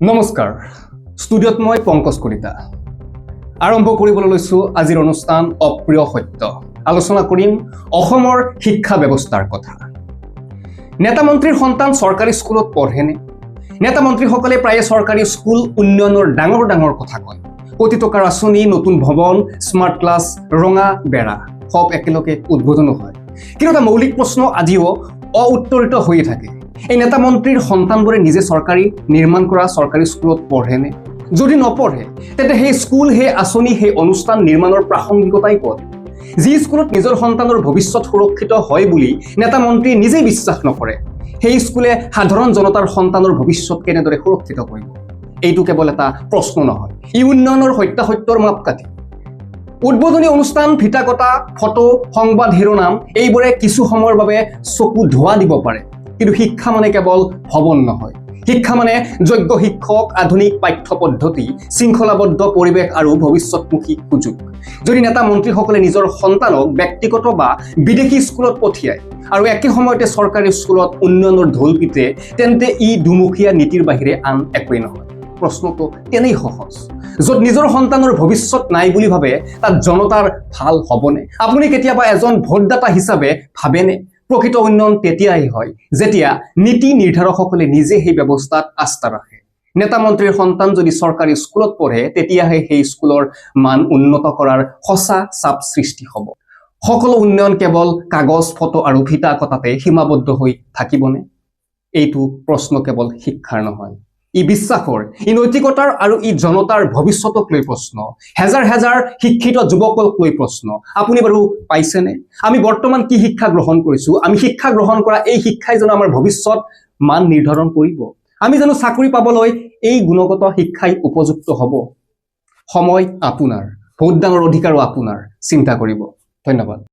নমস্কাৰ ষ্টুডিঅ'ত মই পংকজ কলিতা আৰম্ভ কৰিবলৈ লৈছো আজিৰ অনুষ্ঠান অপ্ৰিয় সত্য আলোচনা কৰিম অসমৰ শিক্ষা ব্যৱস্থাৰ কথা নেতা মন্ত্ৰীৰ সন্তান চৰকাৰী স্কুলত পঢ়েনে নেতা মন্ত্ৰীসকলে প্ৰায়ে চৰকাৰী স্কুল উন্নয়নৰ ডাঙৰ কথা কয় কোটি টকাৰ আঁচনি নতুন ভৱন স্মাৰ্ট ক্লাছ ৰঙা বেৰা সব একেলগে উদ্বোধনো হয় কিন্তু এটা মৌলিক প্ৰশ্ন আজিও অউত্তৰিত হৈ থাকে এই নেতা মন্ত্ৰীৰ সন্তানবোৰে নিজে চৰকাৰী নিৰ্মাণ কৰা চৰকাৰী স্কুলত পঢ়েনে যদি নপঢ়ে তেন্তে সেই স্কুল সেই আঁচনি সেই অনুষ্ঠান নিৰ্মাণৰ প্ৰাসংগিকতাই ক'ত যি স্কুলত নিজৰ সন্তানৰ ভৱিষ্যত সুৰক্ষিত হয় বুলি নেতা মন্ত্ৰী নিজে বিশ্বাস নকৰে সেই স্কুলে সাধাৰণ জনতাৰ সন্তানৰ ভৱিষ্যত কেনেদৰে সুৰক্ষিত কৰিব এইটো কেৱল এটা প্ৰশ্ন নহয় ই উন্নয়নৰ সত্যাসত্যৰ মাপকাঠি উদ্বোধনী অনুষ্ঠান ফিটা কটা ফটো সংবাদ শিৰোনাম এইবোৰে কিছু সময়ৰ বাবে চকু ধোৱা দিব পাৰে কিন্তু শিক্ষা মানে কেৱল ভৱন নহয় শিক্ষা মানে যোগ্য শিক্ষক আধুনিক পাঠ্য পদ্ধতি শৃংখলাবদ্ধ পৰিৱেশ আৰু ভৱিষ্যতমুখী সুযোগ যদি নেতা মন্ত্ৰীসকলে নিজৰ সন্তানক ব্যক্তিগত বা বিদেশী স্কুলত পঠিয়ায় আৰু একে সময়তে চৰকাৰী স্কুলত উন্নয়নৰ ঢোল পিতে তেন্তে ই দুমুখীয়া নীতিৰ বাহিৰে আন একোৱেই নহয় প্ৰশ্নটো তেনেই সহজ য'ত নিজৰ সন্তানৰ ভৱিষ্যত নাই বুলি ভাবে তাত জনতাৰ ভাল হ'বনে আপুনি কেতিয়াবা এজন ভোটদাতা হিচাপে ভাবেনে প্ৰকৃত উন্নয়ন তেতিয়াই হয় যেতিয়া নীতি নিৰ্ধাৰকসকলে নিজে সেই ব্যৱস্থাত আস্থা ৰাখে নেতা মন্ত্ৰীৰ সন্তান যদি চৰকাৰী স্কুলত পঢ়ে তেতিয়াহে সেই স্কুলৰ মান উন্নত কৰাৰ সঁচা চাপ সৃষ্টি হ'ব সকলো উন্নয়ন কেৱল কাগজ ফটো আৰু ফিটা কটাতে সীমাবদ্ধ হৈ থাকিবনে এইটো প্ৰশ্ন কেৱল শিক্ষাৰ নহয় ই বিশ্বাসৰ ই নৈতিকতাৰ আৰু ই জনতাৰ ভৱিষ্যতক লৈ প্ৰশ্ন হেজাৰ শিক্ষিত যুৱকক লৈ প্ৰশ্ন আপুনি বাৰু পাইছেনে আমি বৰ্তমান কি শিক্ষা গ্ৰহণ কৰিছো আমি শিক্ষা গ্ৰহণ কৰা এই শিক্ষাই জানো আমাৰ ভৱিষ্যত মান নিৰ্ধাৰণ কৰিব আমি জানো চাকৰি পাবলৈ এই গুণগত শিক্ষাই উপযুক্ত হ'ব সময় আপোনাৰ ভোটদানৰ অধিকাৰো আপোনাৰ চিন্তা কৰিব ধন্যবাদ